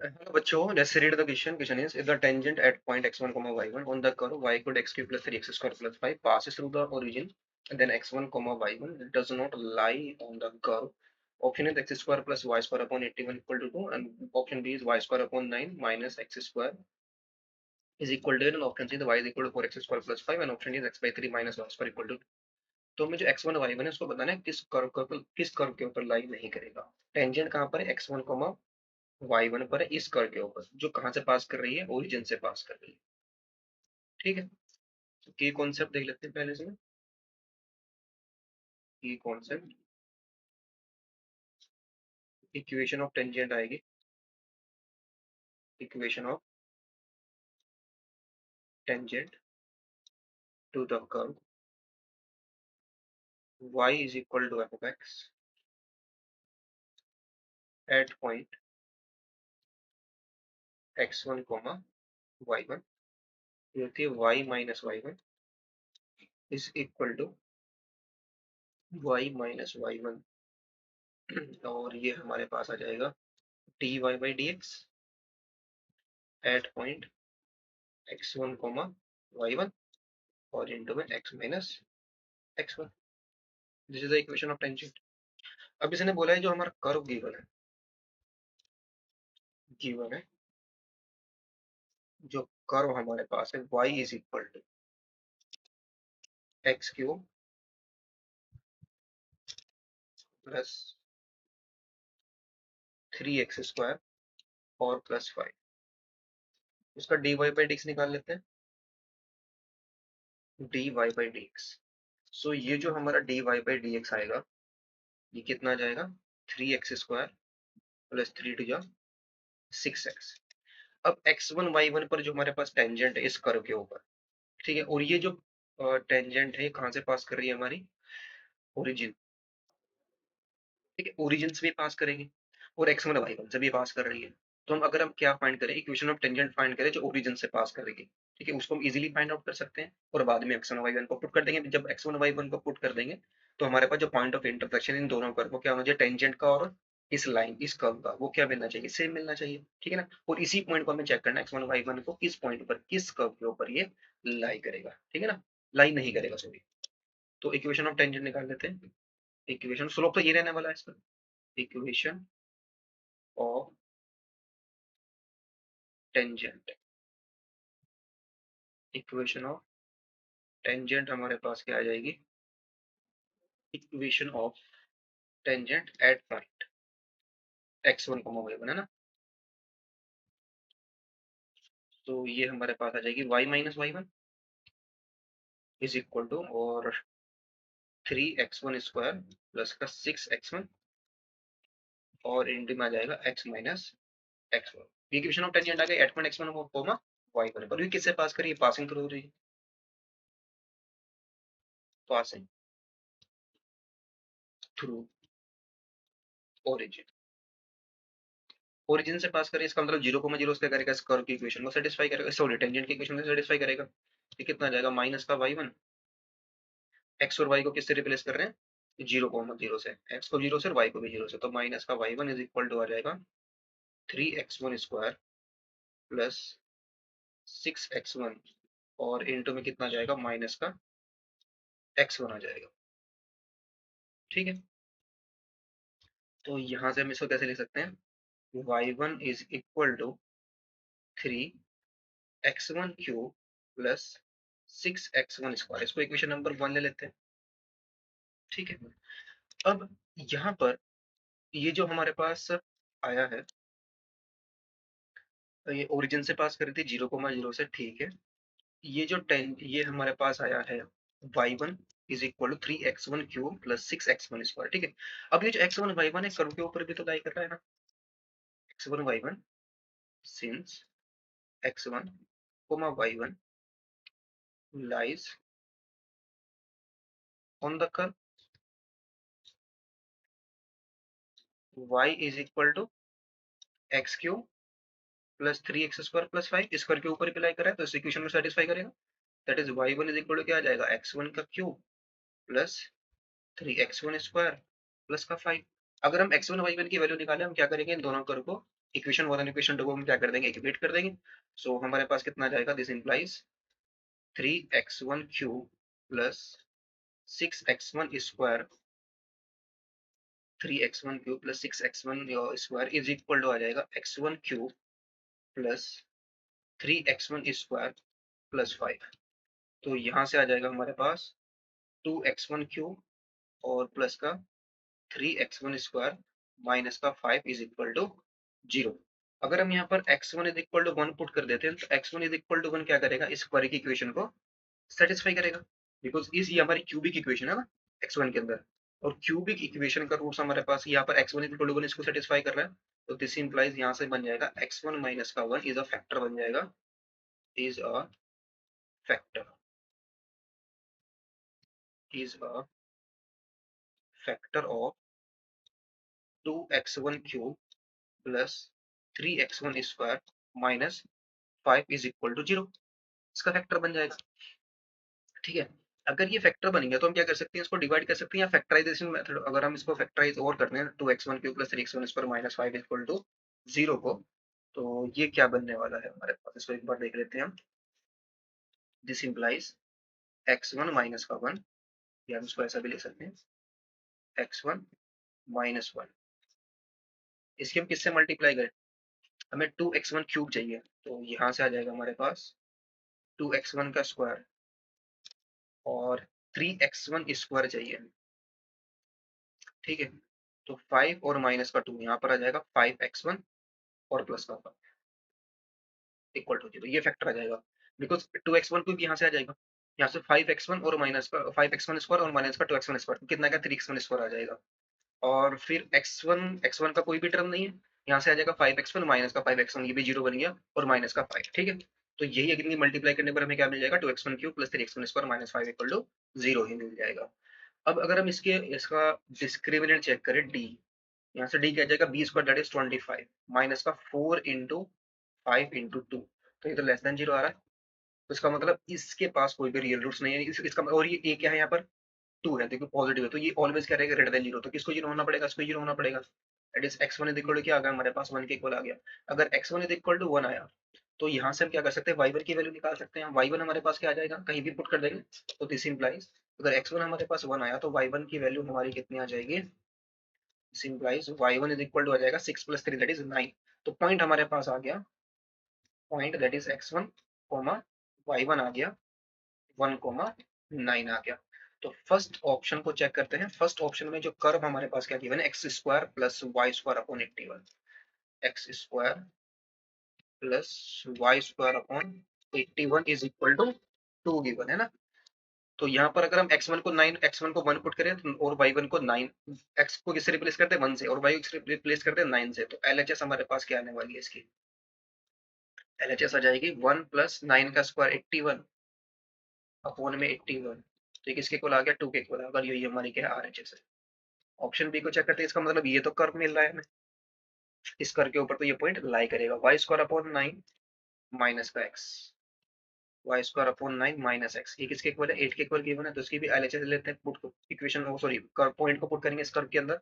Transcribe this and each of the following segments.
Hello बच्चों, let's read the question. Question is, if the tangent at point x1, y1 on the curve y equal to x cube plus 3x square plus 5 passes through the origin, then x1, y1 does not lie on the curve. Option is x square plus y square upon 81 equal to 2, and option B is y square upon 9 minus x square is equal to 8, and option C is y is equal to 4x square plus 5, and option D is x by 3 minus y square equal to 2. तो हमें जो x1 y1 है उसको बताना है किस curve के ऊपर लाई नहीं करेगा। टेंजेंट कहाँ पर है? x1, y1 पर है, इस कर्व के ऊपर, जो कहां से पास कर रही है? ओरिजिन से पास कर रही है। ठीक है, तो की कॉन्सेप्ट देख लेते हैं पहले इसमें। की कॉन्सेप्ट, इक्वेशन ऑफ टेंजेंट आएगी, equation of tangent to the curve y is equal to f of x at point x1, y1, जो होती है y minus y1 is equal to y minus y1, और ये हमारे पास आ जाएगा dy by dx at point x1, y1 और into में x minus x1। This is the equation of tangent. अब इसने बोला है जो हमारा कर्व गिवन है, जो कर्व हमारे पास है y is equal to x cube plus 3x² और प्लस 5, इसका dy बाई dx निकाल लेते हैं। dy बाई dx, सो ये जो हमारा dy बाई dx आएगा, ये कितना आ जाएगा? 3x² प्लस 3 टू जा 6x। अब x1 y1 पर जो हमारे पास टेंजेंट है इस कर्व के ऊपर, ठीक है, और ये जो टेंजेंट है कहां से पास कर रही है? हमारी ओरिजिन। ठीक है, ओरिजिन से भी पास करेगी और x1 y1 से भी पास कर रही है। तो हम क्या फाइंड करें? इक्वेशन ऑफ टेंजेंट फाइंड करें जो ओरिजिन से पास करेगी। ठीक है, उसको हम इजीली फाइंड आउट कर सकते हैं और बाद में x1 y1 को पुट कर देंगे। जब x1 y1 को पुट कर देंगे तो हमारे पास जो पॉइंट ऑफ इंटरसेक्शन इन दोनों कर्व को क्या होना चाहिए? टेंजेंट का और इस लाइन, इस कर्व का, वो क्या मिलना चाहिए? सेम मिलना चाहिए। ठीक है ना, और इसी पॉइंट को हमें चेक करना है x1 y1 को किस पॉइंट पर, किस कर्व के ऊपर ये लाई करेगा। ठीक है ना, लाई नहीं करेगा, सॉरी। तो इक्वेशन ऑफ टेंजेंट निकाल लेते हैं। इक्वेशन स्लोप तो ये रहने वाला है इसका। Equation of tangent, equation of tangent हमारे पास क्या आ जाएगी? Equation of tangent at point x1, y1 है ना, तो ये हमारे पास आ जाएगी y minus y1 is equal to, और 3x1² प्लस का 6x1 और इंटू में आ जाएगा x minus x1। Equation of tangent आ गई एट पॉइंट x1, y1 पर। ये किससे पास करी है? पासिंग थ्रू रही है, पासिंग थ्रू ओरिजिन। ओरिजिन से पास करें, इसका मतलब 0,0 क्या करेगा? इस कर्व की इक्वेशन को सेटिस्फाई करेगा, सॉरी टेंजेंट की इक्वेशन को सेटिस्फाई करेगा। ये कितना आ जाएगा? माइनस का y1, एक्स और वाई को किससे रिप्लेस कर रहे हैं? 0,0 से, एक्स को 0 से और वाई को भी 0 से, तो माइनस का y1 इज इक्वल टू आ जाएगा 3x1² प्लस 6x1 और इंटू में कितना जाएगा? माइनस का x1 आ जाएगा। ठीक है, तो यहां से हम इसको कैसे लिख सकते हैं? y1 is equal to 3x1³ plus 6x1²। इसको इक्वेशन नंबर 1 ले लेते हैं। ठीक है, अब यहाँ पर ये जो हमारे पास आया है, ये ओरिजिन से पास करी थी 0,0 से, ठीक है। ये हमारे पास आया है y1 is equal to 3x1³ plus 6x1²। ठीक है, अब ये जो x1 y1 है कर्व के ऊपर भी तो लाई कर रहा है ना, x1 y1 since x1 y1 lies on the curve y is equal to x³ plus 3x² plus 5, इस कर्व के ऊपर भी लाई कर रहा है, तो इस इक्वेशन में सेटिस्फाई करेगा। That is y1 is equal to क्या आ जाएगा? x1 का क्यूब प्लस 3x1² प्लस का 5। अगर हम x1 y1 की वैल्यू निकालें, हम क्या करेंगे? इन दोनों कर्व को इक्वेशन 1 और इक्वेशन 2 को हम क्या कर देंगे, इक्वेट कर देंगे। सो हमारे पास कितना आ जाएगा, this implies 3x1 cube plus 6x1 square, 3x1 cube plus 6x1 square is equal to आ जाएगा x1 cube plus 3x1 square plus 5। तो यहाँ से आ जाएगा हमारे पास 2x1 क्यूब और प्लस का 3x1 स्क्वायर माइनस का 5 इज इक्वल टू 0। अगर हम यहाँ पर x1 is equal to 1 put कर देते हैं तो x1 इज इक्वल टू 1 क्या करेगा, इस स्क्वायर की इक्वेशन को सेटिस्फाई करेगा, बिकॉज इस ये हमारी क्यूबिक इक्वेशन है ना x1 के अंदर, और क्यूबिक इक्वेशन का रूट्स हमारे पास यहाँ पर x1 इज इक्वल टू 1 इसको सेटिस्फाई कर रहा है। तो दिस इंप्लाइज यहाँ से बन जाएगा x1 माइनस का 1 इज अ फैक्टर बन जाएगा, is a factor, is a factor of 2x1 cube plus 3x1 square minus 5 is equal to 0। इसका फैक्टर बन जाएगा। ठीक है, अगर ये फैक्टर बन गया तो हम क्या कर सकते हैं, इसको डिवाइड कर सकते हैं, या फैक्टराइजेशन मेथड, अगर हम इसको फैक्टराइज और करते हैं 2x1 cube plus 3x1 square minus 5 equal to 0 को, तो ये क्या बनने वाला है हमारे पास, इसको एक बार देख लेते हैं हम। दिस इंप्लाइज x1 माइनस का 1, या हम इसको ऐसा भी ले सकते हैं x1 माइनस 1, इसके हम किससे मल्टीप्लाई करें, हमें 2x1 क्यूब चाहिए, तो यहाँ से आ जाएगा हमारे पास 2x1 का स्क्वायर और 3x1 स्क्वायर चाहिए। ठीक है, तो 5 और माइनस का 2 यहाँ पर आ जाएगा 5x1 और प्लस का 5 इक्वल टू 0, ये फैक्टर आ जाएगा, बिकॉज 2x1 को भी यहाँ से आ जाएगा, यहाँ से 5x1 और माइनस का 5x1 स्क्वायर और माइनस का 2x1 स्क्वायर कितना का 3x1 स्क्वायर आ जाएगा, और फिर x1 का कोई भी टर्म नहीं है, यहाँ से आ जाएगा 5x1 माइनस का 5x1, ये भी 0 बन गया, और माइनस का 5। ठीक है, तो यही अगर मल्टीप्लाई करने पर हमें क्या मिल जाएगा, 2x1 cube plus 3x1 square minus 5 equal to 0 ही मिल जाएगा। अब अगर हम इसका डिस्क्रिमिनेंट चेक करें d, यहाँ से d क्या जाएगा, B square that is 25 minus का 4 इंटू 5 इंटू 2, तो ये तो लेस देन 0 आ रहा है, तो इसका मतलब इसके पास कोई भी रियल रूट्स नहीं है, इसका और ये क्या है यहाँ पर 2 है, देखो पॉजिटिव है, तो ये ऑलवेज क्या रहेगा, ग्रेटर देन 0, तो किसको 0 होना पड़ेगा, इसको 0 होना पड़ेगा। That is x1 is equal to क्या आ गया हमारे पास, 1 के इक्वल आ गया। अगर x1 इज इक्वल टू 1 आया तो यहाँ से हम क्या कर सकते हैं, y1 की वैल्यू निकाल सकते हैं, y1 हमारे पास क्या आ जाएगा, कहीं भी पुट कर देंगे, तो दिस इंप्लाइज अगर x1 हमारे पास 1 आया तो y1 की वैल्यू हमारी कितनी आ जाएगी, this implies y1 is equal to आ जाएगा 6 प्लस 3 दैट इज 9। तो पॉइंट हमारे पास आ गया, point that is x1 comma y1 आ गया 1 कोमा 9 आ गया। तो फर्स्ट ऑप्शन को चेक करते हैं, फर्स्ट ऑप्शन में जो कर्व हमारे पास क्या गिवन है, x square plus y square upon 81, x square plus y square upon 81 is equal to 2 given है ना। तो यहाँ पर अगर हम x1 को 9, x1 को 1 पुट करें और y1 को 9, x को किससे रिप्लेस करते हैं 1 से, और y को रिप्लेस करते हैं 9 से, तो LHS हमारे पास क्या आने वाली है, इसकी LHS आ जाएगी 1 प्लस 9 का स्क्वायर 81 अपॉन में 81, तो ये किसके इक्वल आ गया, 2 के इक्वल, अगर यही हमारी क्या है RHS है। ऑप्शन बी को चेक करते हैं, इसका मतलब ये तो कर्व मिल रहा है हमें, इस कर्व के ऊपर तो ये पॉइंट लाई करेगा, वाई स्क्वायर अपॉन 9 माइनस का x, y square upon 9 minus x, ये किसके इक्वल है, 8 के इक्वल गिवन है, तो इसकी भी एलएचएस लेते हैं, पुट इक्वेशन सॉरी पॉइंट को पुट करेंगे इस कर्व के अंदर,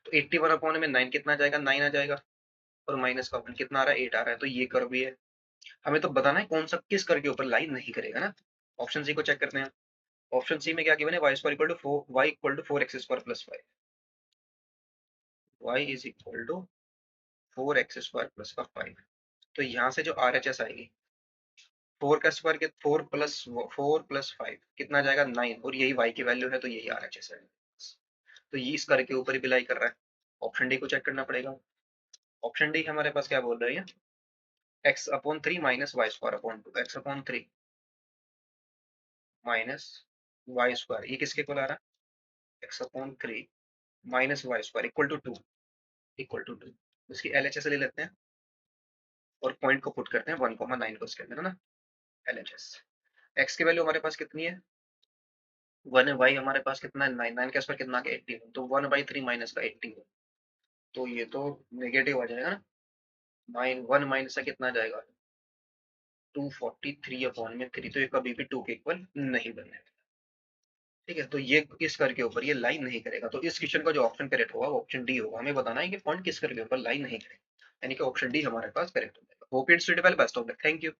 तो 81 अपॉन में 9 कितना आ जाएगा, 9 आ जाएगा, और माइनस का 1 कितना आ रहा है, 8 आ रहा है, तो ये कर्व भी है। हमें तो बताना है कौन सा किस कर्व के ऊपर लाइन नहीं करेगा ना। ऑप्शन सी को चेक करते हैं, ऑप्शन सी में क्या गिवन है, y square equal to 4 y equal to 4x square plus 5, y is equal to 4x square plus का 5, तो यहाँ से जो आरएचएस आएगी 4 का स्क्वायर के 4 प्लस 5 कितना जाएगा 9, और यही y की वैल्यू है, तो यही RHS है, तो ये इस कर्व के ऊपर ही बिलाई कर रहा है। ऑप्शन डी को चेक करना पड़ेगा, ऑप्शन डी हमारे पास क्या बोल रही है, x upon 3 minus y square upon 2, x upon 3 minus y square, ये किसके इक्वल आ रहा है, x upon 3 minus y square equal to 2, equal to 2, इसकी LHS ले लेते हैं और पॉइंट को पुट करते हैं 1,9 को इसके अंदर है ना, LHS x की वैल्यू हमारे पास कितनी है 1 है, y हमारे पास कितना है 9, 9 के स्क्वायर कितना आ गया 81, तो 1/3 माइनस का 81, तो ये तो नेगेटिव आ जाएगा ना, 9 1 माइनस का कितना आ जाएगा 243 अपॉन में 3, तो ये कभी भी 2 के इक्वल नहीं बनने वाला। ठीक है, तो ये किस कर के ऊपर ये लाइन नहीं करेगा, तो इस क्वेश्चन का जो ऑप्शन करेक्ट होगा वो ऑप्शन डी होगा, हमें बताना है कि पॉइंट किस कर के ऊपर लाइन नहीं करेगा। यानी कि ऑप्शन डी हमारे पास करेक्ट हो जाएगा। Hope it's suitable, best of luck, thank you.